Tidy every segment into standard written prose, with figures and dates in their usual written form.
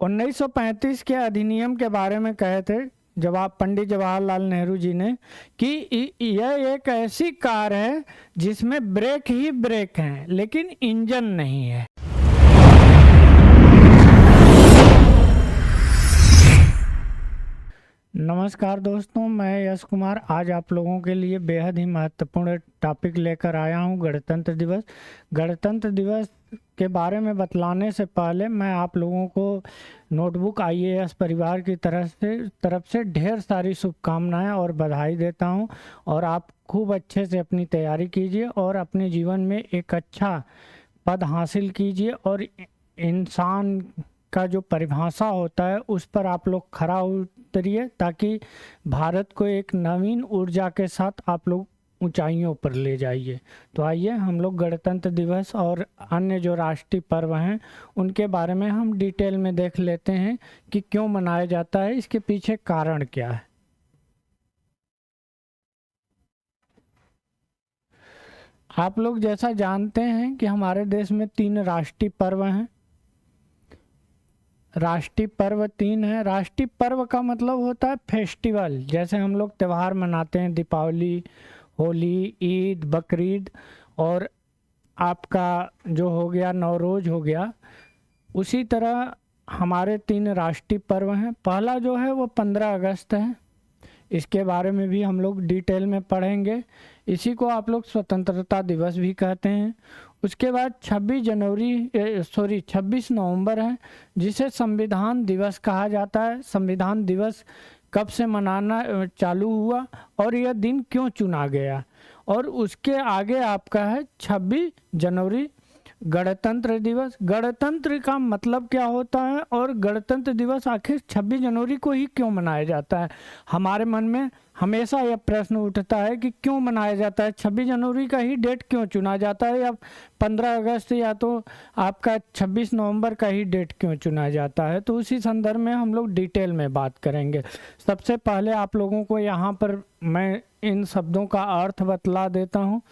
1935 के अधिनियम के बारे में कहे थे पंडित जवाहरलाल नेहरू जी ने कि यह एक ऐसी कार है जिसमें ब्रेक ही ब्रेक हैं लेकिन इंजन नहीं है। नमस्कार दोस्तों, मैं यश कुमार आज आप लोगों के लिए बेहद ही महत्वपूर्ण टॉपिक लेकर आया हूं, गणतंत्र दिवस। गणतंत्र दिवस के बारे में बतलाने से पहले मैं आप लोगों को नोटबुक आईएएस परिवार की तरफ से ढेर सारी शुभकामनाएं और बधाई देता हूं। और आप खूब अच्छे से अपनी तैयारी कीजिए और अपने जीवन में एक अच्छा पद हासिल कीजिए और इंसान का जो परिभाषा होता है उस पर आप लोग खरा उतरिए ताकि भारत को एक नवीन ऊर्जा के साथ आप लोग ऊंचाइयों पर ले जाइए। तो आइए हम लोग गणतंत्र दिवस और अन्य जो राष्ट्रीय पर्व हैं उनके बारे में हम डिटेल में देख लेते हैं कि क्यों मनाया जाता है, इसके पीछे कारण क्या है। आप लोग जैसा जानते हैं कि हमारे देश में 3 राष्ट्रीय पर्व हैं। राष्ट्रीय पर्व 3 है। राष्ट्रीय पर्व का मतलब होता है फेस्टिवल, जैसे हम लोग त्यौहार मनाते हैं, दीपावली, होली, ईद, बकरीद और आपका जो हो गया नवरोज हो गया। उसी तरह हमारे 3 राष्ट्रीय पर्व हैं। पहला जो है वो 15 अगस्त है, इसके बारे में भी हम लोग डिटेल में पढ़ेंगे। इसी को आप लोग स्वतंत्रता दिवस भी कहते हैं। उसके बाद 26 नवंबर है जिसे संविधान दिवस कहा जाता है। संविधान दिवस कब से मनाना चालू हुआ और यह दिन क्यों चुना गया। और उसके आगे आपका है 26 जनवरी गणतंत्र दिवस। गणतंत्र का मतलब क्या होता है और गणतंत्र दिवस आखिर 26 जनवरी को ही क्यों मनाया जाता है। हमारे मन में हमेशा यह प्रश्न उठता है कि क्यों मनाया जाता है, 26 जनवरी का ही डेट क्यों चुना जाता है, या 15 अगस्त या तो आपका 26 नवंबर का ही डेट क्यों चुना जाता है। तो उसी संदर्भ में हम लोग डिटेल में बात करेंगे। सबसे पहले आप लोगों को यहाँ पर मैं इन शब्दों का अर्थ बतला देता हूँ।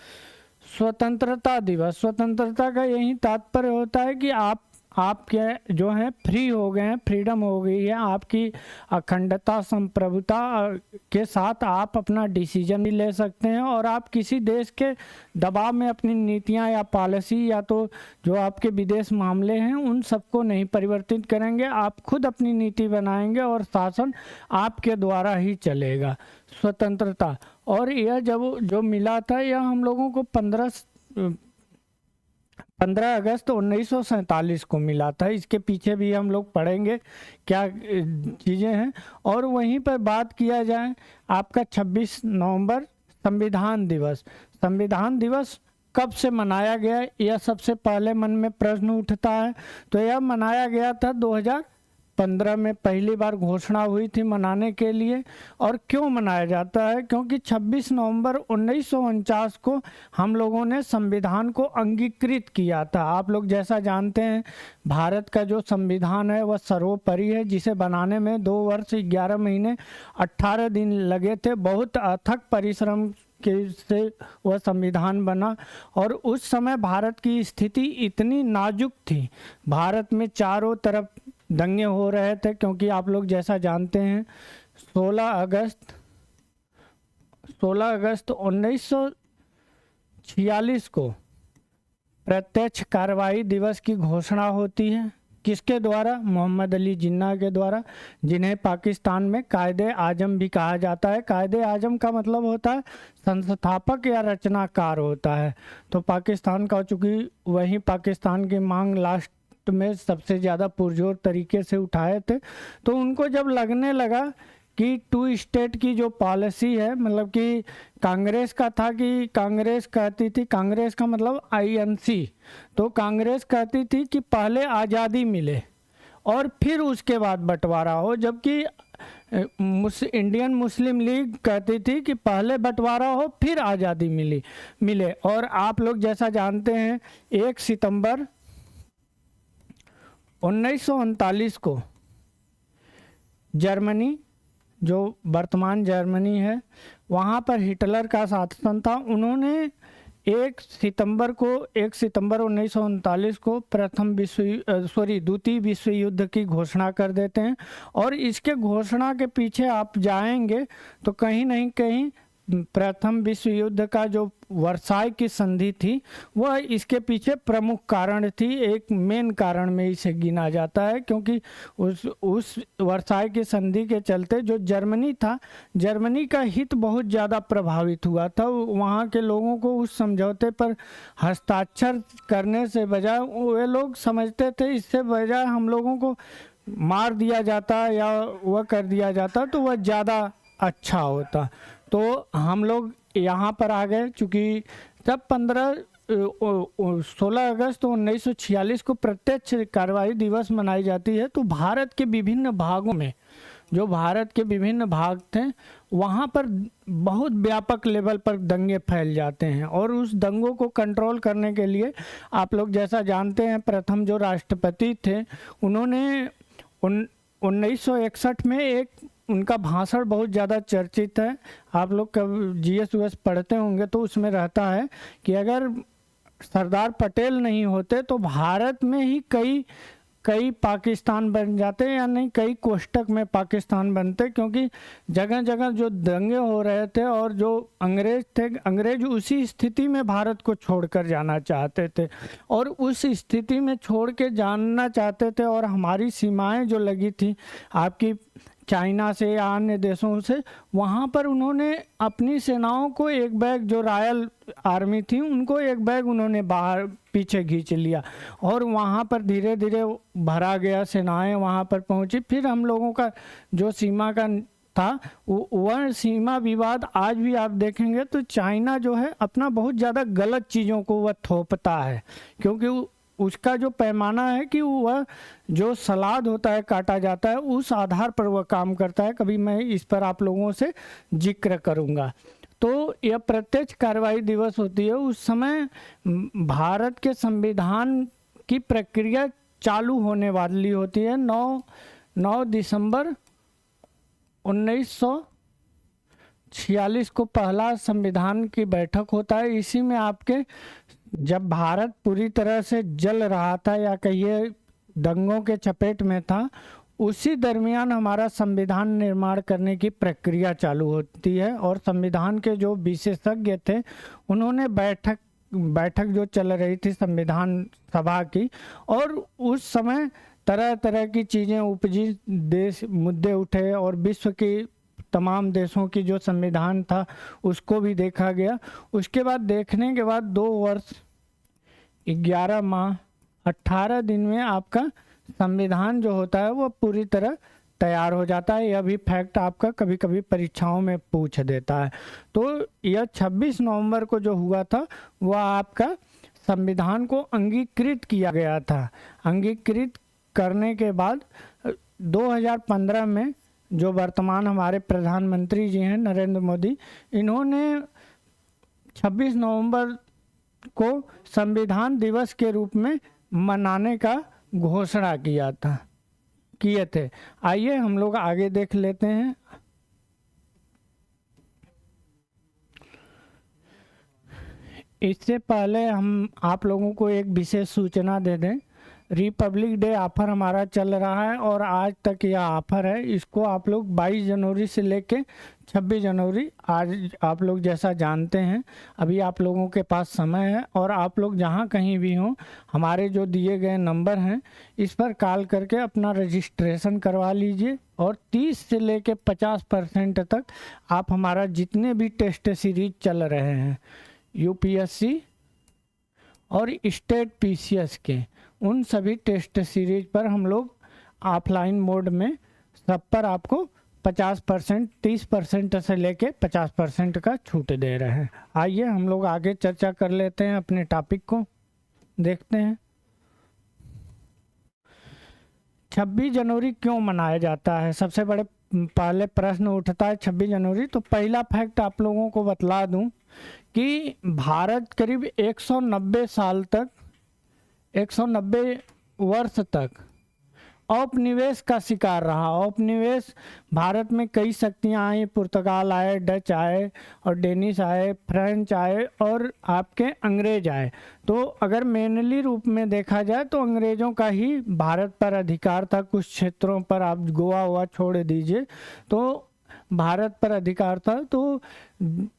स्वतंत्रता दिवस, स्वतंत्रता का यही तात्पर्य होता है कि आपके जो हैं फ्री हो गए हैं, फ्रीडम हो गई है, आपकी अखंडता संप्रभुता के साथ आप अपना डिसीजन भी ले सकते हैं और आप किसी देश के दबाव में अपनी नीतियां या पॉलिसी या तो जो आपके विदेश मामले हैं उन सबको नहीं परिवर्तित करेंगे। आप खुद अपनी नीति बनाएंगे और शासन आपके द्वारा ही चलेगा। स्वतंत्रता, और यह जब जो मिला था यह हम लोगों को 15 अगस्त 1947 को मिला था। इसके पीछे भी हम लोग पढ़ेंगे क्या चीज़ें हैं। और वहीं पर बात किया जाए आपका 26 नवंबर संविधान दिवस। संविधान दिवस कब से मनाया गया, यह सबसे पहले मन में प्रश्न उठता है। तो यह मनाया गया था 2015 में पहली बार घोषणा हुई थी मनाने के लिए। और क्यों मनाया जाता है, क्योंकि 26 नवंबर 1949 को हम लोगों ने संविधान को अंगीकृत किया था। आप लोग जैसा जानते हैं भारत का जो संविधान है वह सर्वोपरि है, जिसे बनाने में 2 वर्ष 11 महीने 18 दिन लगे थे। बहुत अथक परिश्रम से वह संविधान बना। और उस समय भारत की स्थिति इतनी नाजुक थी, भारत में चारों तरफ दंगे हो रहे थे, क्योंकि आप लोग जैसा जानते हैं 16 अगस्त 1946 को प्रत्यक्ष कार्रवाई दिवस की घोषणा होती है। किसके द्वारा? मोहम्मद अली जिन्ना के द्वारा, जिन्हें पाकिस्तान में कायदे आजम भी कहा जाता है। कायदे आजम का मतलब होता है संस्थापक या रचनाकार होता है। तो पाकिस्तान का, चूँकि वही पाकिस्तान की मांग लास्ट में सबसे ज़्यादा पुरजोर तरीके से उठाए थे, तो उनको जब लगने लगा कि 2 स्टेट की जो पॉलिसी है, मतलब कि कांग्रेस का था कि कांग्रेस कहती थी, कांग्रेस का मतलब आईएनसी, तो कांग्रेस कहती थी कि पहले आज़ादी मिले और फिर उसके बाद बंटवारा हो, जबकि इंडियन मुस्लिम लीग कहती थी कि पहले बंटवारा हो फिर आज़ादी मिले। और आप लोग जैसा जानते हैं 1 सितंबर 1939 को जर्मनी, जो वर्तमान जर्मनी है, वहाँ पर हिटलर का शासन था। उन्होंने 1 सितंबर 1939 को द्वितीय विश्व युद्ध की घोषणा कर देते हैं। और इसके घोषणा के पीछे आप जाएंगे तो कहीं नहीं कहीं प्रथम विश्व युद्ध का जो वर्साई की संधि थी वह इसके पीछे प्रमुख कारण थी। एक मेन कारण में इसे गिना जाता है, क्योंकि उस वर्साई की संधि के चलते जो जर्मनी था, जर्मनी का हित बहुत ज़्यादा प्रभावित हुआ था। वहाँ के लोगों को उस समझौते पर हस्ताक्षर करने से बजाय वे लोग समझते थे इससे बजाय हम लोगों को मार दिया जाता या वह कर दिया जाता तो वह ज़्यादा अच्छा होता। तो हम लोग यहाँ पर आ गए, चूँकि तब 16 अगस्त 1946 को प्रत्यक्ष कार्रवाई दिवस मनाई जाती है। तो भारत के विभिन्न भागों में, जो भारत के विभिन्न भाग थे, वहाँ पर बहुत व्यापक लेवल पर दंगे फैल जाते हैं। और उस दंगों को कंट्रोल करने के लिए आप लोग जैसा जानते हैं, प्रथम जो राष्ट्रपति थे उन्होंने 1961 में एक उनका भाषण बहुत ज़्यादा चर्चित है। आप लोग कब GS पढ़ते होंगे तो उसमें रहता है कि अगर सरदार पटेल नहीं होते तो भारत में ही कई पाकिस्तान बन जाते, या नहीं कई कोष्ठक में पाकिस्तान बनते, क्योंकि जगह जगह जो दंगे हो रहे थे और जो अंग्रेज थे, अंग्रेज उसी स्थिति में भारत को छोड़कर जाना चाहते थे। और उस स्थिति में छोड़ के जाना चाहते थे और हमारी सीमाएं जो लगी थी आपकी चाइना से या अन्य देशों से, वहाँ पर उन्होंने अपनी सेनाओं को एक बैग, जो रॉयल आर्मी थी उनको एक बैग उन्होंने बाहर पीछे खींच लिया और वहाँ पर धीरे धीरे भरा गया, सेनाएं वहाँ पर पहुँची। फिर हम लोगों का जो सीमा का था वह सीमा विवाद आज भी आप देखेंगे तो चाइना जो है अपना बहुत ज़्यादा गलत चीज़ों को वह थोपता है, क्योंकि उसका जो पैमाना है कि वह जो सलाद होता है काटा जाता है उस आधार पर वह काम करता है। कभी मैं इस पर आप लोगों से जिक्र करूंगा। तो यह प्रत्यक्ष कार्रवाई दिवस होती है। उस समय भारत के संविधान की प्रक्रिया चालू होने वाली होती है। 9 दिसंबर 1946 को पहला संविधान की बैठक होता है। इसी में आपके जब भारत पूरी तरह से जल रहा था या कहिए दंगों के चपेट में था, उसी दरमियान हमारा संविधान निर्माण करने की प्रक्रिया चालू होती है। और संविधान के जो विशेषज्ञ थे उन्होंने बैठक जो चल रही थी संविधान सभा की, और उस समय तरह तरह की चीज़ें उपजी, देश मुद्दे उठे और विश्व की तमाम देशों की जो संविधान था उसको भी देखा गया। उसके बाद देखने के बाद 2 वर्ष 11 माह 18 दिन में आपका संविधान जो होता है वो पूरी तरह तैयार हो जाता है। यह भी फैक्ट आपका कभी कभी परीक्षाओं में पूछ देता है। तो यह 26 नवंबर को जो हुआ था वह आपका संविधान को अंगीकृत किया गया था। अंगीकृत करने के बाद 2015 में जो वर्तमान हमारे प्रधानमंत्री जी हैं नरेंद्र मोदी, इन्होंने 26 नवंबर को संविधान दिवस के रूप में मनाने का घोषणा किए थे। आइए हम लोग आगे देख लेते हैं। इससे पहले हम आप लोगों को एक विशेष सूचना दे दें। रिपब्लिक डे ऑफर हमारा चल रहा है और आज तक यह ऑफर है। इसको आप लोग 22 जनवरी से लेके 26 जनवरी, आज आप लोग जैसा जानते हैं अभी आप लोगों के पास समय है और आप लोग जहां कहीं भी हों, हमारे जो दिए गए नंबर हैं इस पर कॉल करके अपना रजिस्ट्रेशन करवा लीजिए। और 30 से लेके 50% तक आप हमारा जितने भी टेस्ट सीरीज चल रहे हैं UPSC और स्टेट PCS के, उन सभी टेस्ट सीरीज पर हम लोग ऑफलाइन मोड में सब पर आपको 50%, 30% से लेके 50% का छूट दे रहे हैं। आइए हम लोग आगे चर्चा कर लेते हैं, अपने टॉपिक को देखते हैं। 26 जनवरी क्यों मनाया जाता है? सबसे बड़े पहले प्रश्न उठता है 26 जनवरी। तो पहला फैक्ट आप लोगों को बतला दूं कि भारत करीब 190 साल तक, 190 वर्ष तक औपनिवेश का शिकार रहा। औपनिवेश, भारत में कई शक्तियां आई, पुर्तगाल आए, डच आए और डेनिश आए, फ्रेंच आए और आपके अंग्रेज आए। तो अगर मेनली रूप में देखा जाए तो अंग्रेज़ों का ही भारत पर अधिकार था। कुछ क्षेत्रों पर, आप गोवा हुआ छोड़ दीजिए, तो भारत पर अधिकार था। तो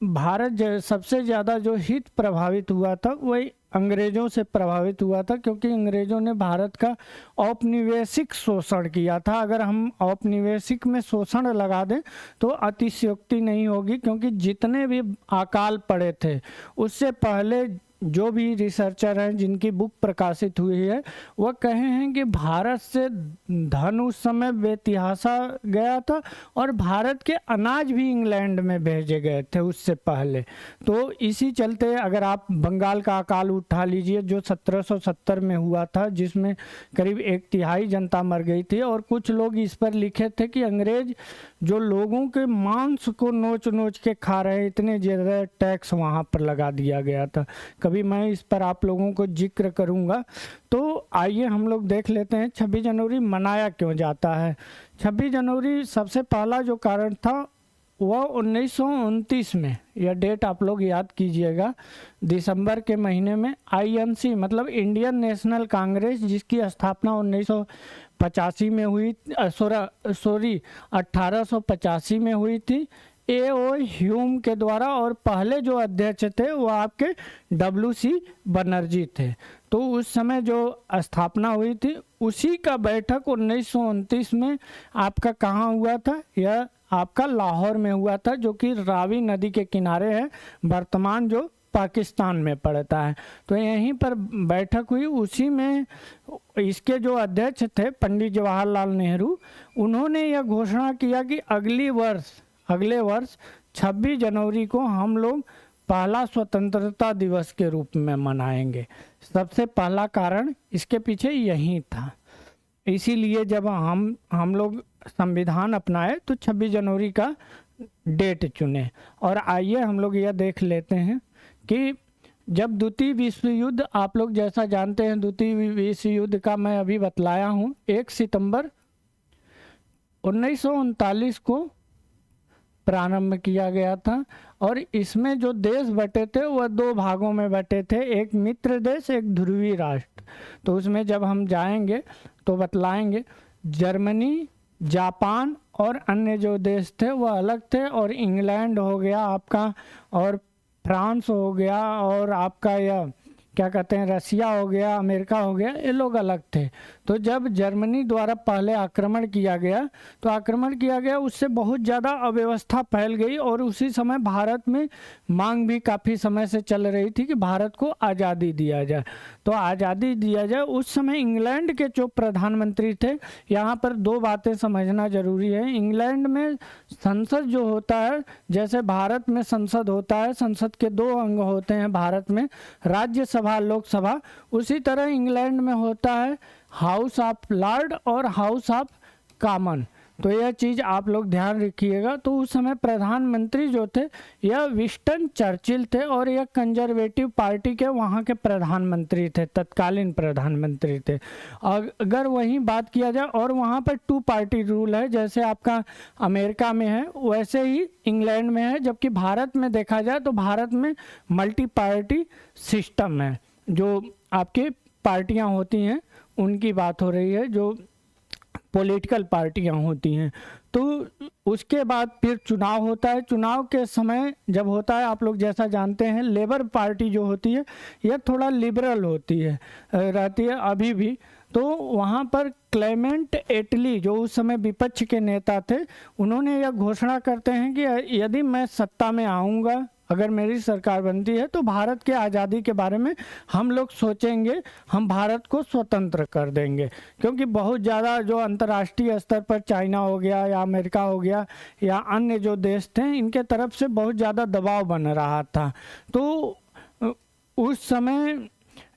भारत सबसे ज़्यादा जो हित प्रभावित हुआ था वही अंग्रेज़ों से प्रभावित हुआ था, क्योंकि अंग्रेज़ों ने भारत का औपनिवेशिक शोषण किया था। अगर हम औपनिवेशिक में शोषण लगा दें तो अतिशयोक्ति नहीं होगी, क्योंकि जितने भी अकाल पड़े थे उससे पहले जो भी रिसर्चर हैं जिनकी बुक प्रकाशित हुई है वह कहे हैं कि भारत से धन उस समय बेतहाशा गया था और भारत के अनाज भी इंग्लैंड में भेजे गए थे उससे पहले। तो इसी चलते अगर आप बंगाल का अकाल उठा लीजिए जो 1770 में हुआ था, जिसमें करीब 1/3 जनता मर गई थी, और कुछ लोग इस पर लिखे थे कि अंग्रेज जो लोगों के मांस को नोच नोच के खा रहे, इतने ज़्यादा टैक्स वहाँ पर लगा दिया गया था। कभी मैं इस पर आप लोगों को जिक्र करूँगा। तो आइए हम लोग देख लेते हैं 26 जनवरी मनाया क्यों जाता है। 26 जनवरी सबसे पहला जो कारण था वह 1929 में, यह डेट आप लोग याद कीजिएगा, दिसंबर के महीने में INC मतलब इंडियन नेशनल कांग्रेस, जिसकी स्थापना 1985 में हुई, 1885 में हुई थी, A.O. ह्यूम के द्वारा, और पहले जो अध्यक्ष थे वो आपके WC बनर्जी थे। तो उस समय जो स्थापना हुई थी उसी का बैठक 1929 में आपका कहाँ हुआ था, यह आपका लाहौर में हुआ था, जो कि रावी नदी के किनारे है, वर्तमान जो पाकिस्तान में पड़ता है। तो यहीं पर बैठक हुई। उसी में इसके जो अध्यक्ष थे पंडित जवाहरलाल नेहरू, उन्होंने यह घोषणा किया कि अगले वर्ष 26 जनवरी को हम लोग पहला स्वतंत्रता दिवस के रूप में मनाएंगे। सबसे पहला कारण इसके पीछे यही था। इसीलिए जब हम लोग संविधान अपनाए तो 26 जनवरी का डेट चुने। और आइए हम लोग यह देख लेते हैं कि जब द्वितीय विश्व युद्ध, आप लोग जैसा जानते हैं द्वितीय विश्व युद्ध का मैं अभी बतलाया हूँ, 1 सितंबर 1939 को प्रारंभ किया गया था। और इसमें जो देश बटे थे वह 2 भागों में बटे थे, एक मित्र देश, एक ध्रुवीय राष्ट्र। तो उसमें जब हम जाएंगे तो बतलाएंगे। जर्मनी, जापान और अन्य जो देश थे वह अलग थे, और इंग्लैंड हो गया आपका, और फ्रांस हो गया, और आपका यह क्या कहते हैं रसिया हो गया, अमेरिका हो गया, ये लोग अलग थे। तो जब जर्मनी द्वारा पहले आक्रमण किया गया उससे बहुत ज़्यादा अव्यवस्था फैल गई, और उसी समय भारत में मांग भी काफ़ी समय से चल रही थी कि भारत को आज़ादी दिया जाए। तो आज़ादी दिया जाए, उस समय इंग्लैंड के जो प्रधानमंत्री थे, यहाँ पर 2 बातें समझना जरूरी है। इंग्लैंड में संसद जो होता है, जैसे भारत में संसद होता है, संसद के 2 अंग होते हैं भारत में, राज्यसभा, लोकसभा, उसी तरह इंग्लैंड में होता है हाउस ऑफ लॉर्ड और हाउस ऑफ कॉमन। तो यह चीज़ आप लोग ध्यान रखिएगा। तो उस समय प्रधानमंत्री जो थे यह विंस्टन चर्चिल थे, और यह कंजर्वेटिव पार्टी के वहाँ के प्रधानमंत्री थे, तत्कालीन प्रधानमंत्री थे। अगर वहीं बात किया जाए, और वहाँ पर 2 पार्टी रूल है, जैसे आपका अमेरिका में है वैसे ही इंग्लैंड में है। जबकि भारत में देखा जाए तो भारत में मल्टी पार्टी सिस्टम है, जो आपकी पार्टियाँ होती हैं उनकी बात हो रही है, जो पॉलिटिकल पार्टियां होती हैं। तो उसके बाद फिर चुनाव होता है। चुनाव के समय जब होता है, आप लोग जैसा जानते हैं, लेबर पार्टी जो होती है यह थोड़ा लिबरल होती है, रहती है अभी भी। तो वहाँ पर क्लेमेंट एटली जो उस समय विपक्ष के नेता थे, उन्होंने यह घोषणा करते हैं कि यदि मैं सत्ता में आऊँगा, अगर मेरी सरकार बनती है, तो भारत के आज़ादी के बारे में हम लोग सोचेंगे, हम भारत को स्वतंत्र कर देंगे। क्योंकि बहुत ज़्यादा जो अंतर्राष्ट्रीय स्तर पर चाइना हो गया या अमेरिका हो गया या अन्य जो देश थे, इनके तरफ से बहुत ज़्यादा दबाव बन रहा था। तो उस समय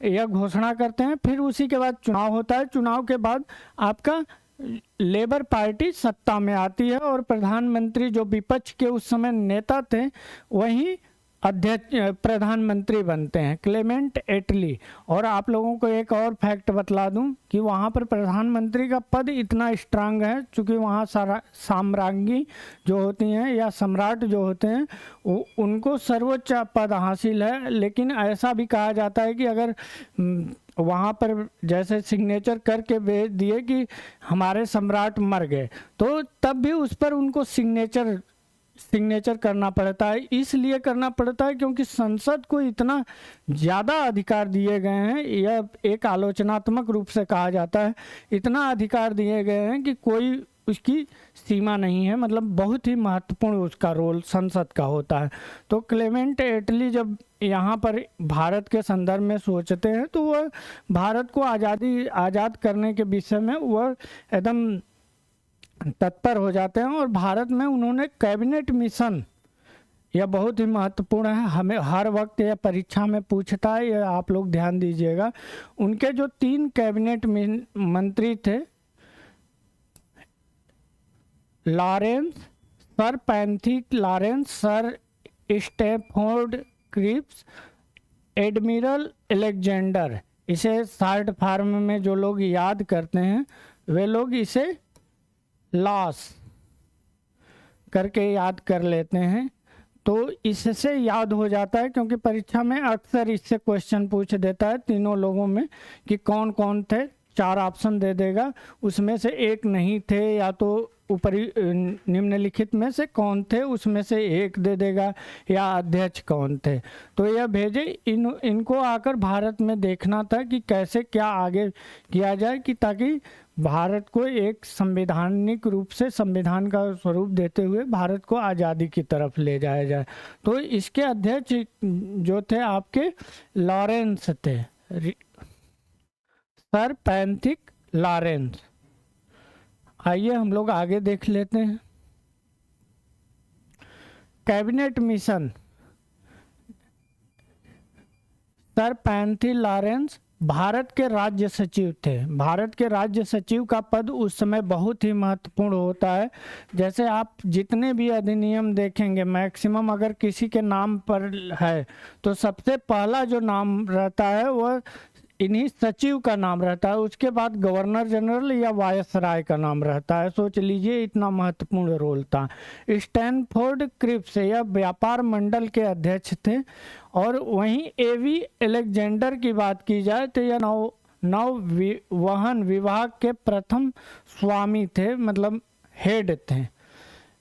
यह घोषणा करते हैं। फिर उसी के बाद चुनाव होता है। चुनाव के बाद आपका लेबर पार्टी सत्ता में आती है, और प्रधानमंत्री जो विपक्ष के उस समय नेता थे वही अध्यक्ष प्रधानमंत्री बनते हैं, क्लेमेंट एटली। और आप लोगों को एक और फैक्ट बतला दूं कि वहाँ पर प्रधानमंत्री का पद इतना स्ट्रांग है, चूँकि वहाँ साम्राज्ञी जो होती हैं या सम्राट जो होते हैं उनको सर्वोच्च पद हासिल है। लेकिन ऐसा भी कहा जाता है कि अगर वहाँ पर जैसे सिग्नेचर करके भेज दिए कि हमारे सम्राट मर गए, तो तब भी उस पर उनको सिग्नेचर करना पड़ता है। इसलिए करना पड़ता है क्योंकि संसद को इतना ज़्यादा अधिकार दिए गए हैं, यह एक आलोचनात्मक रूप से कहा जाता है, इतना अधिकार दिए गए हैं कि कोई उसकी सीमा नहीं है, मतलब बहुत ही महत्वपूर्ण उसका रोल संसद का होता है। तो क्लेमेंट एटली जब यहाँ पर भारत के संदर्भ में सोचते हैं तो वह भारत को आज़ाद करने के विषय में वह एकदम तत्पर हो जाते हैं। और भारत में उन्होंने कैबिनेट मिशन, यह बहुत ही महत्वपूर्ण है, हमें हर वक्त यह परीक्षा में पूछता है, यह आप लोग ध्यान दीजिएगा। उनके जो 3 कैबिनेट मंत्री थे, Lawrence, sir Pethick Lawrence, sir Stafford Cripps, admiral Alexander, इसे शॉर्ट फॉर्म में जो लोग याद करते हैं वे लोग इसे लॉस करके याद कर लेते हैं। तो इससे याद हो जाता है क्योंकि परीक्षा में अक्सर इससे क्वेश्चन पूछ देता है तीनों लोगों में कि कौन कौन थे, 4 ऑप्शन दे देगा, उसमें से एक नहीं थे, या तो ऊपरी निम्नलिखित में से कौन थे उसमें से एक दे देगा, या अध्यक्ष कौन थे। तो यह भेजे इनको आकर भारत में देखना था कि कैसे क्या आगे किया जाए कि ताकि भारत को एक संवैधानिक रूप से संविधान का स्वरूप देते हुए भारत को आज़ादी की तरफ ले जाया जाए। तो इसके अध्यक्ष जो थे आपके लॉरेंस थे, सर पैंथिक लॉरेंस। आइए हम लोग आगे देख लेते हैं। Cabinet mission, sir Pethick Lawrence Bharat के राज्य सचिव थे। भारत के राज्य सचिव का पद उस समय बहुत ही महत्वपूर्ण होता है। जैसे आप जितने भी अधिनियम देखेंगे मैक्सिमम अगर किसी के नाम पर है तो सबसे पहला जो नाम रहता है वह इन्हीं सचिव का नाम रहता है, उसके बाद गवर्नर जनरल या वायसराय का नाम रहता है। सोच लीजिए इतना महत्वपूर्ण रोल था। स्टैनफोर्ड क्रिप्स यह व्यापार मंडल के अध्यक्ष थे। और वहीं एवी अलेक्जेंडर की बात की जाए तो यह नौवहन विभाग के प्रथम स्वामी थे, मतलब हेड थे।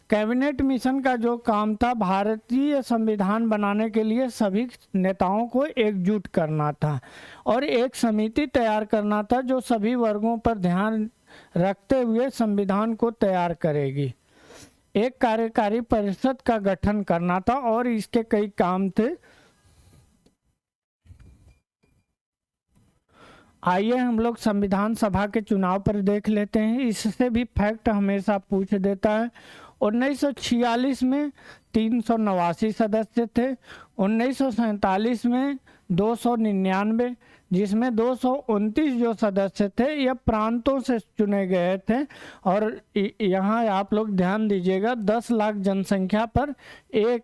कैबिनेट मिशन का जो काम था भारतीय संविधान बनाने के लिए सभी नेताओं को एकजुट करना था और एक समिति तैयार करना था जो सभी वर्गों पर ध्यान रखते हुए संविधान को तैयार करेगी। एक कार्यकारी परिषद का गठन करना था और इसके कई काम थे। आइए हम लोग संविधान सभा के चुनाव पर देख लेते हैं, इससे भी फैक्ट हमेशा पूछ देता है। 1946 में 389 सदस्य थे, 1947 में 299, जिसमें 229 जो सदस्य थे यह प्रांतों से चुने गए थे। और यहाँ आप लोग ध्यान दीजिएगा 10 लाख जनसंख्या पर एक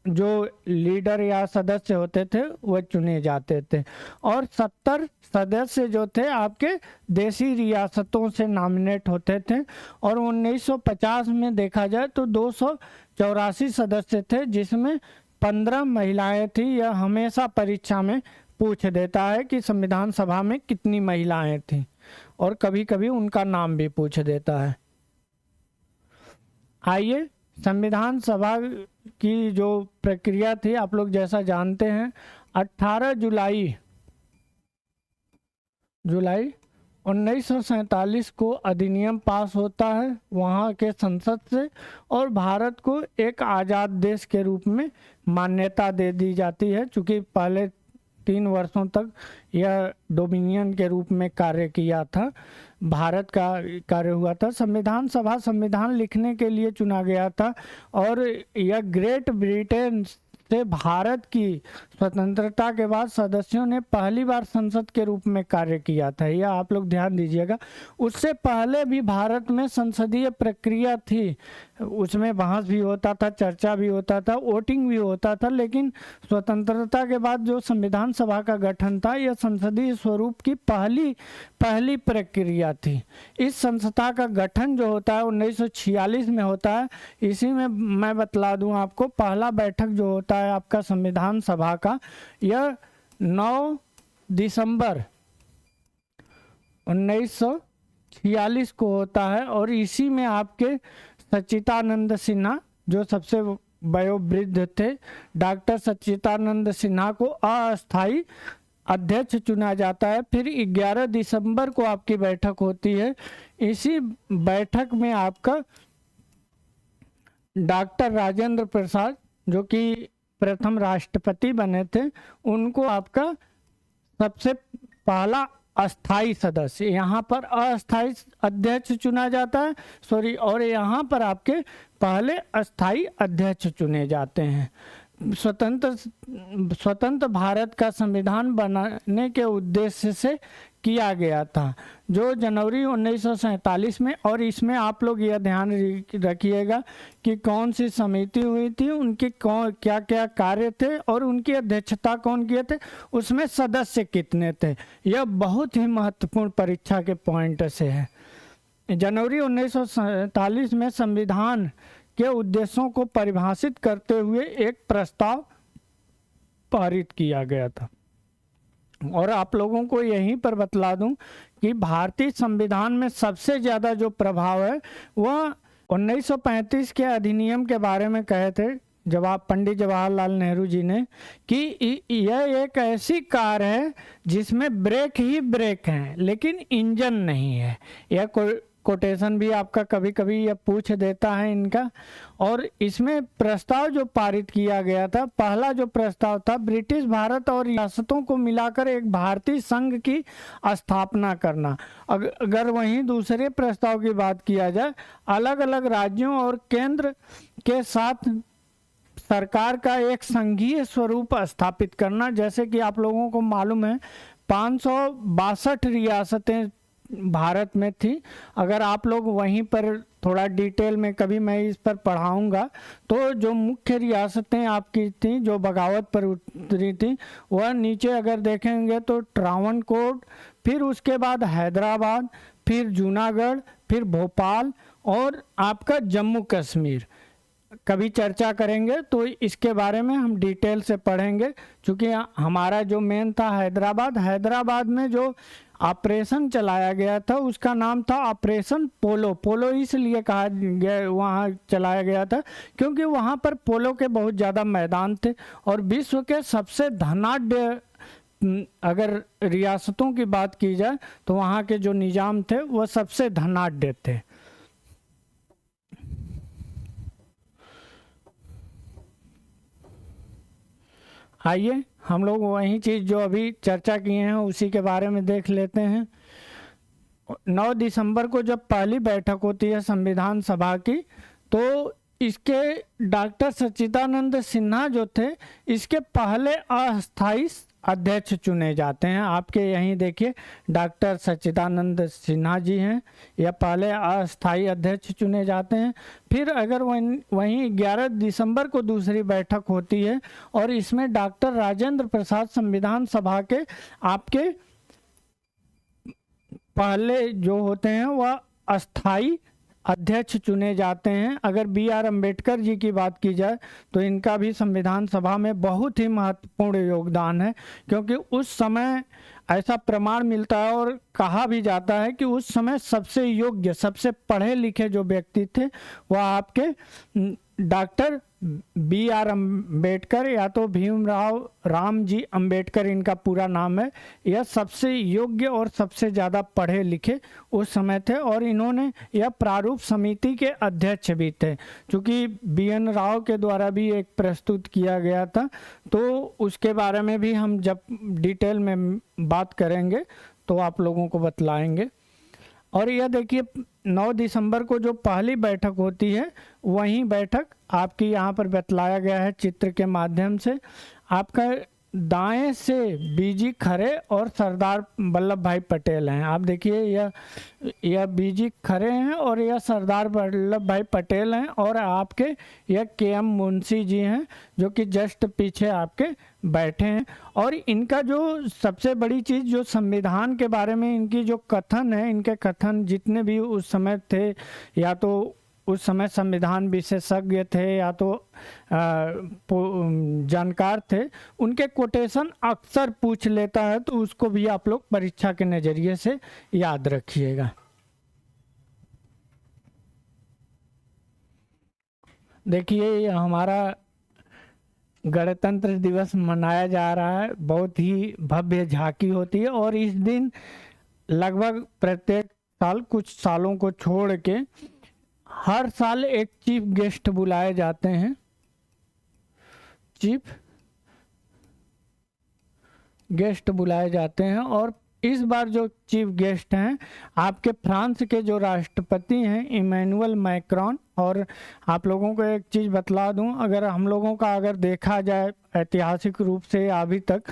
जो लीडर या सदस्य होते थे वह चुने जाते थे। और 70 सदस्य जो थे आपके देसी रियासतों से नॉमिनेट होते थे। और 1950 में देखा जाए तो 284 सदस्य थे, जिसमें 15 महिलाएं थी। यह हमेशा परीक्षा में पूछ देता है कि संविधान सभा में कितनी महिलाएं थीं, और कभी कभी उनका नाम भी पूछ देता है। आइए संविधान सभा की जो प्रक्रिया थी आप लोग जैसा जानते हैं, 18 जुलाई 1947 को अधिनियम पास होता है वहाँ के संसद से, और भारत को एक आज़ाद देश के रूप में मान्यता दे दी जाती है। चूँकि पहले 3 वर्षों तक यह डोमिनियन के रूप में कार्य किया था, भारत का कार्य हुआ था। संविधान सभा संविधान लिखने के लिए चुना गया था और यह ग्रेट ब्रिटेन से भारत की स्वतंत्रता के बाद सदस्यों ने पहली बार संसद के रूप में कार्य किया था, यह आप लोग ध्यान दीजिएगा। उससे पहले भी भारत में संसदीय प्रक्रिया थी, उसमें बहस भी होता था, चर्चा भी होता था, वोटिंग भी होता था, लेकिन स्वतंत्रता के बाद जो संविधान सभा का गठन था, यह संसदीय स्वरूप की पहली प्रक्रिया थी। इस संस्था का गठन जो होता है 1946 में होता है। इसी में मैं बतला दूं आपको, पहला बैठक जो होता है आपका संविधान सभा का, यह 9 दिसंबर 1946 को होता है। और इसी में आपके सच्चिदानंद सिन्हा, जो सबसे वयोवृद्ध थे, डॉक्टर सच्चिदानंद सिन्हा को अस्थायी अध्यक्ष चुना जाता है। फिर 11 दिसंबर को आपकी बैठक होती है। इसी बैठक में आपका डॉक्टर राजेंद्र प्रसाद, जो कि प्रथम राष्ट्रपति बने थे, उनको आपका सबसे पहला अस्थाई सदस्य, यहाँ पर अस्थाई अध्यक्ष चुना जाता है, और यहाँ पर आपके पहले अस्थाई अध्यक्ष चुने जाते हैं। स्वतंत्र भारत का संविधान बनाने के उद्देश्य से किया गया था, जो जनवरी 1947 में। और इसमें आप लोग यह ध्यान रखिएगा कि कौन सी समिति हुई थी, उनके क्या क्या कार्य थे और उनकी अध्यक्षता कौन किए थे, उसमें सदस्य कितने थे। यह बहुत ही महत्वपूर्ण परीक्षा के पॉइंट से है। जनवरी 1947 में संविधान के उद्देश्यों को परिभाषित करते हुए एक प्रस्ताव पारित किया गया था। और आप लोगों को यहीं पर बतला दूं कि भारतीय संविधान में सबसे ज़्यादा जो प्रभाव है वह 1935 के अधिनियम के बारे में कहे थे पंडित जवाहरलाल नेहरू जी ने, कि यह एक ऐसी कार है जिसमें ब्रेक ही ब्रेक हैं लेकिन इंजन नहीं है। यह कोटेशन भी आपका कभी कभी यह पूछ देता है इनका। और इसमें प्रस्ताव जो पारित किया गया था, पहला जो प्रस्ताव था, ब्रिटिश भारत और रियासतों को मिलाकर एक भारतीय संघ की स्थापना करना। अगर वहीं दूसरे प्रस्ताव की बात किया जाए, अलग अलग राज्यों और केंद्र के साथ सरकार का एक संघीय स्वरूप स्थापित करना। जैसे कि आप लोगों को मालूम है 562 रियासतें भारत में थी। अगर आप लोग वहीं पर थोड़ा डिटेल में कभी मैं इस पर पढ़ाऊंगा, तो जो मुख्य रियासतें आपकी थी जो बगावत पर उतरी थी, वह नीचे अगर देखेंगे तो ट्रावनकोर, फिर उसके बाद हैदराबाद, फिर जूनागढ़, फिर भोपाल और आपका जम्मू कश्मीर। कभी चर्चा करेंगे तो इसके बारे में हम डिटेल से पढ़ेंगे। क्योंकि हमारा जो मेन था हैदराबाद में जो ऑपरेशन चलाया गया था उसका नाम था ऑपरेशन पोलो। पोलो इसलिए कहा गया, वहाँ चलाया गया था क्योंकि वहाँ पर पोलो के बहुत ज़्यादा मैदान थे। और विश्व के सबसे धनाढ्य अगर रियासतों की बात की जाए तो वहाँ के जो निज़ाम थे वह सबसे धनाढ्य थे। आइए हम लोग वही चीज़ जो अभी चर्चा किए हैं उसी के बारे में देख लेते हैं। 9 दिसंबर को जब पहली बैठक होती है संविधान सभा की, तो इसके डॉक्टर सच्चिदानंद सिन्हा जो थे, इसके पहले अस्थाई अध्यक्ष चुने जाते हैं। आपके यहीं देखिए डॉक्टर सच्चिदानंद सिन्हा जी हैं, यह पहले अस्थाई अध्यक्ष चुने जाते हैं। फिर अगर वहीं 11 दिसंबर को दूसरी बैठक होती है और इसमें डॉक्टर राजेंद्र प्रसाद संविधान सभा के आपके पहले जो होते हैं वह अस्थाई अध्यक्ष चुने जाते हैं। अगर BR अम्बेडकर जी की बात की जाए तो इनका भी संविधान सभा में बहुत ही महत्वपूर्ण योगदान है, क्योंकि उस समय ऐसा प्रमाण मिलता है और कहा भी जाता है कि उस समय सबसे योग्य, सबसे पढ़े लिखे जो व्यक्ति थे वह आपके डॉक्टर BR अम्बेडकर या तो भीमराव रामजी अम्बेडकर इनका पूरा नाम है। यह सबसे योग्य और सबसे ज़्यादा पढ़े लिखे उस समय थे और इन्होंने यह प्रारूप समिति के अध्यक्ष भी थे। चूँकि BN राव के द्वारा भी एक प्रस्तुत किया गया था, तो उसके बारे में भी हम जब डिटेल में बात करेंगे तो आप लोगों को बतलाएंगे। और यह देखिए 9 दिसंबर को जो पहली बैठक होती है वही बैठक आपकी यहाँ पर बतलाया गया है चित्र के माध्यम से। आपका दाएं से बीजी खरे और सरदार वल्लभ भाई पटेल हैं। आप देखिए यह बीजी खरे हैं और यह सरदार वल्लभ भाई पटेल हैं, और आपके यह के.एम. मुंशी जी हैं जो कि जस्ट पीछे आपके बैठे हैं। और इनका जो सबसे बड़ी चीज़ जो संविधान के बारे में इनकी जो कथन है, इनके कथन जितने भी उस समय थे, या तो उस समय संविधान विशेषज्ञ थे या तो जानकार थे, उनके कोटेशन अक्सर पूछ लेता है, तो उसको भी आप लोग परीक्षा के नज़रिए से याद रखिएगा। देखिए ये हमारा गणतंत्र दिवस मनाया जा रहा है, बहुत ही भव्य झांकी होती है, और इस दिन लगभग प्रत्येक साल कुछ सालों को छोड़ के हर साल एक चीफ गेस्ट बुलाए जाते हैं। चीफ गेस्ट बुलाए जाते हैं, और इस बार जो चीफ गेस्ट हैं आपके फ्रांस के जो राष्ट्रपति हैं इमैनुअल मैक्रोन। और आप लोगों को एक चीज़ बतला दूं, अगर हम लोगों का अगर देखा जाए ऐतिहासिक रूप से अभी तक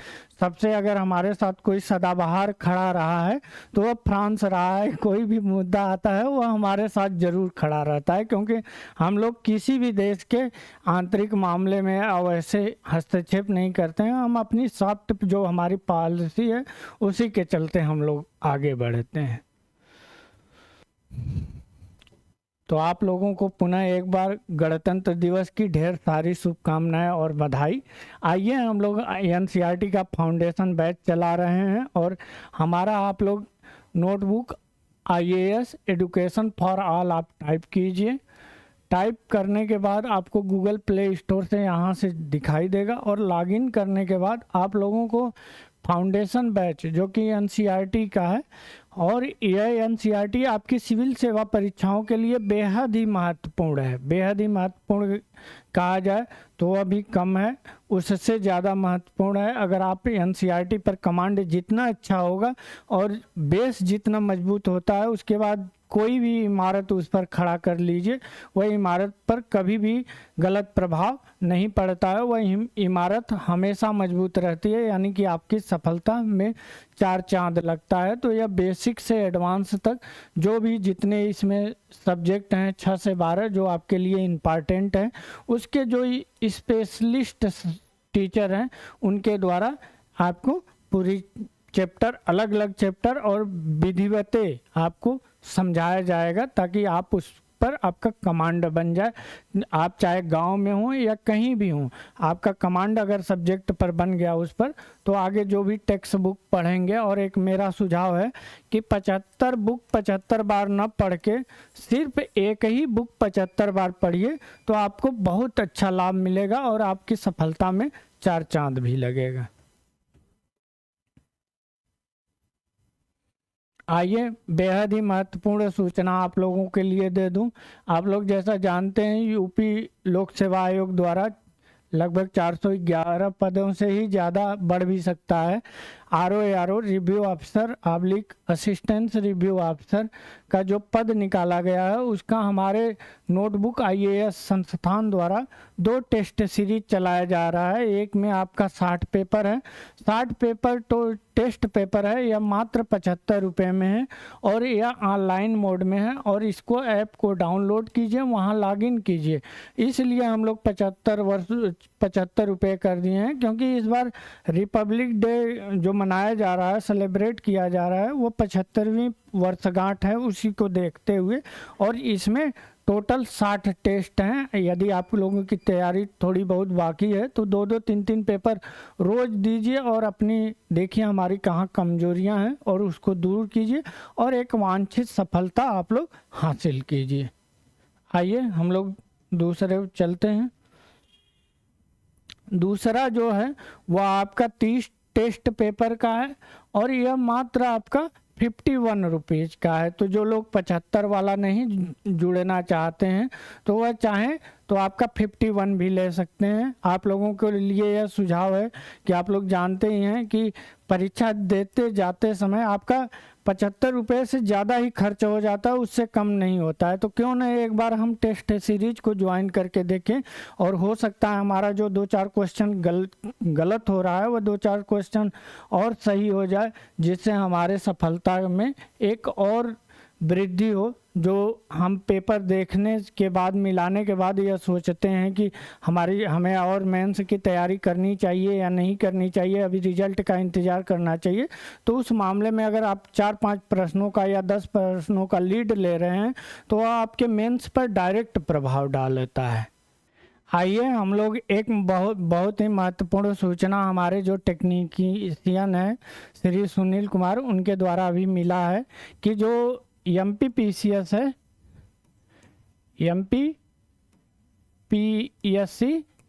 सबसे अगर हमारे साथ कोई सदाबहार खड़ा रहा है तो वह फ्रांस रहा है। कोई भी मुद्दा आता है वह हमारे साथ ज़रूर खड़ा रहता है, क्योंकि हम लोग किसी भी देश के आंतरिक मामले में वैसे हस्तक्षेप नहीं करते हैं। हम अपनी सॉफ्ट जो हमारी पॉलिसी है उसी के चलते हम लोग आगे बढ़ते हैं। तो आप लोगों को पुनः एक बार गणतंत्र दिवस की ढेर सारी शुभकामनाएं और बधाई। आइए हम लोग एनसीईआरटी का फाउंडेशन बैच चला रहे हैं, और हमारा आप लोग notebook IAS education for all आप टाइप कीजिए। टाइप करने के बाद आपको गूगल प्ले स्टोर से यहाँ से दिखाई देगा, और लॉगिन करने के बाद आप लोगों को फाउंडेशन बैच जो कि एनसीईआरटी का है, और यह एनसीईआरटी आपकी सिविल सेवा परीक्षाओं के लिए बेहद ही महत्वपूर्ण है। बेहद ही महत्वपूर्ण कहा जाए तो अभी कम है, उससे ज़्यादा महत्वपूर्ण है। अगर आप एनसीईआरटी पर कमांड जितना अच्छा होगा और बेस जितना मजबूत होता है, उसके बाद कोई भी इमारत उस पर खड़ा कर लीजिए, वह इमारत पर कभी भी गलत प्रभाव नहीं पड़ता है। वह इमारत हमेशा मजबूत रहती है, यानी कि आपकी सफलता में 4 चांद लगता है। तो यह बेसिक से एडवांस तक जो भी जितने इसमें सब्जेक्ट हैं 6 से 12 जो आपके लिए इम्पॉर्टेंट हैं, उसके जो स्पेशलिस्ट टीचर हैं उनके द्वारा आपको पूरी चैप्टर अलग अलग चैप्टर और विधिवते आपको समझाया जाएगा, ताकि आप उस पर आपका कमांड बन जाए। आप चाहे गांव में हो या कहीं भी हो, आपका कमांड अगर सब्जेक्ट पर बन गया उस पर, तो आगे जो भी टेक्स्ट बुक पढ़ेंगे। और एक मेरा सुझाव है कि 75 बुक 75 बार न पढ़ के सिर्फ एक ही बुक 75 बार पढ़िए, तो आपको बहुत अच्छा लाभ मिलेगा और आपकी सफलता में 4 चांद भी लगेगा। आइए बेहद ही महत्वपूर्ण सूचना आप लोगों के लिए दे दूं। आप लोग जैसा जानते हैं यूपी लोक सेवा आयोग द्वारा लगभग 411 पदों से ही ज़्यादा बढ़ भी सकता है। RO review officer assistant review officer का जो पद निकाला गया है, उसका हमारे नोटबुक IAS संस्थान द्वारा 2 टेस्ट सीरीज चलाया जा रहा है। एक में आपका 60 पेपर है, 60 पेपर तो टेस्ट पेपर है, यह मात्र 75 रुपये में है और यह ऑनलाइन मोड में है। और इसको ऐप को डाउनलोड कीजिए, वहाँ लॉगिन कीजिए। इसलिए हम लोग 75 रुपये कर दिए हैं, क्योंकि इस बार रिपब्लिक डे जो मनाया जा रहा है, सेलिब्रेट किया जा रहा है, वो 75वीं वर्षगांठ है, उसी को देखते हुए। और इसमें टोटल 60 टेस्ट हैं। यदि आप लोगों की तैयारी थोड़ी बहुत बाकी है तो 2-2, 3-3 पेपर रोज दीजिए और अपनी देखिए हमारी कहाँ कमजोरियां हैं और उसको दूर कीजिए और एक वांछित सफलता आप लोग हासिल कीजिए। आइए हम लोग दूसरे चलते हैं। दूसरा जो है वह आपका 30 टेस्ट पेपर का है और यह मात्र आपका 51 रुपीज़ का है। तो जो लोग 75 वाला नहीं जुड़ना चाहते हैं तो वह चाहें तो तो आपका 51 भी ले सकते हैं। आप लोगों के लिए यह सुझाव है कि आप लोग जानते ही हैं कि परीक्षा देते जाते समय आपका 75 रुपये से ज़्यादा ही खर्च हो जाता है, उससे कम नहीं होता है। तो क्यों ना एक बार हम टेस्ट सीरीज को ज्वाइन करके देखें, और हो सकता है हमारा जो 2-4 क्वेश्चन गलत हो रहा है वो 2-4 क्वेश्चन और सही हो जाए, जिससे हमारे सफलता में एक और वृद्धि हो। जो हम पेपर देखने के बाद, मिलाने के बाद यह सोचते हैं कि हमें और मेंस की तैयारी करनी चाहिए या नहीं करनी चाहिए, अभी रिजल्ट का इंतज़ार करना चाहिए, तो उस मामले में अगर आप 4-5 प्रश्नों का या 10 प्रश्नों का लीड ले रहे हैं तो वह आपके मेंस पर डायरेक्ट प्रभाव डाल देता है। आइए हम लोग एक बहुत ही महत्वपूर्ण सूचना हमारे जो टेक्नीशियन हैं श्री सुनील कुमार, उनके द्वारा अभी मिला है कि जो MPPCS है, MPPSC,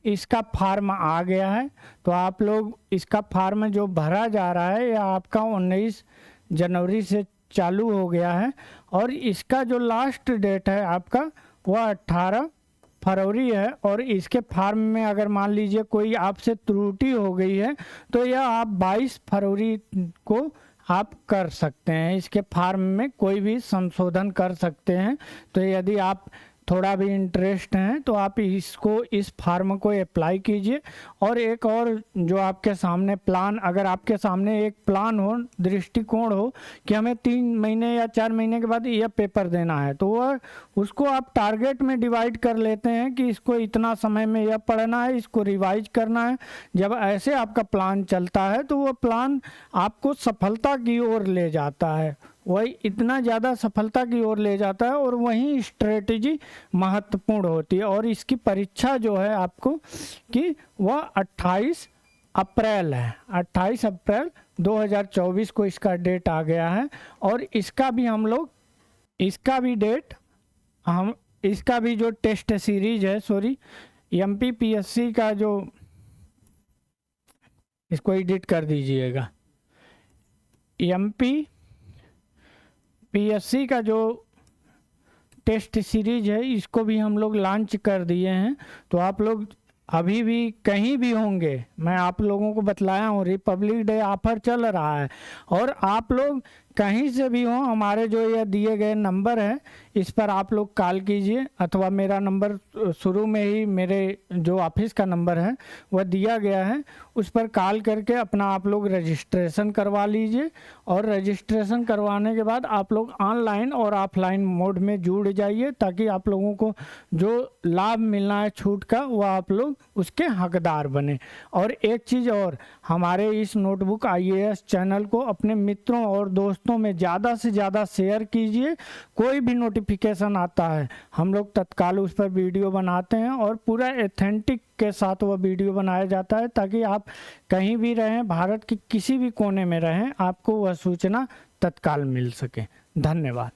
इसका फॉर्म आ गया है। तो आप लोग इसका फॉर्म जो भरा जा रहा है यह आपका 19 जनवरी से चालू हो गया है, और इसका जो लास्ट डेट है आपका वह 18 फरवरी है। और इसके फॉर्म में अगर मान लीजिए कोई आपसे त्रुटि हो गई है तो यह आप 22 फरवरी को आप कर सकते हैं, इसके फॉर्म में कोई भी संशोधन कर सकते हैं। तो यदि आप थोड़ा भी इंटरेस्ट हैं तो आप इस फार्म को अप्लाई कीजिए। और एक और जो आपके सामने प्लान, अगर आपके सामने एक प्लान हो, दृष्टिकोण हो कि हमें 3 महीने या 4 महीने के बाद यह पेपर देना है, तो वह उसको आप टारगेट में डिवाइड कर लेते हैं कि इसको इतना समय में यह पढ़ना है, इसको रिवाइज करना है। जब ऐसे आपका प्लान चलता है तो वह प्लान आपको सफलता की ओर ले जाता है, वही इतना ज़्यादा सफलता की ओर ले जाता है, और वही स्ट्रेटजी महत्वपूर्ण होती है। और इसकी परीक्षा जो है आपको कि वह 28 अप्रैल है, 28 अप्रैल 2024 को इसका डेट आ गया है। और इसका भी हम लोग, इसका भी डेट हम, इसका भी जो टेस्ट सीरीज है, सॉरी, MPPSC का जो, इसको एडिट कर दीजिएगा, MPPSC का जो टेस्ट सीरीज है इसको भी हम लोग लॉन्च कर दिए हैं। तो आप लोग अभी भी कहीं भी होंगे, मैं आप लोगों को बतलाया हूँ रिपब्लिक डे ऑफर चल रहा है, और आप लोग कहीं से भी हो, हमारे जो ये दिए गए नंबर है इस पर आप लोग कॉल कीजिए, अथवा मेरा नंबर शुरू में ही मेरे जो ऑफिस का नंबर है वह दिया गया है, उस पर कॉल करके अपना आप लोग रजिस्ट्रेशन करवा लीजिए। और रजिस्ट्रेशन करवाने के बाद आप लोग ऑनलाइन और ऑफलाइन मोड में जुड़ जाइए, ताकि आप लोगों को जो लाभ मिलना है छूट का वह आप लोग उसके हकदार बने। और एक चीज़ और, हमारे इस नोटबुक IAS चैनल को अपने मित्रों और दोस्तों में ज़्यादा से ज़्यादा शेयर कीजिए। कोई भी नोटिफिकेशन आता है हम लोग तत्काल उस पर वीडियो बनाते हैं, और पूरा एथेंटिक के साथ वह वीडियो बनाया जाता है, ताकि आप कहीं भी रहें, भारत के किसी भी कोने में रहें, आपको वह सूचना तत्काल मिल सके। धन्यवाद।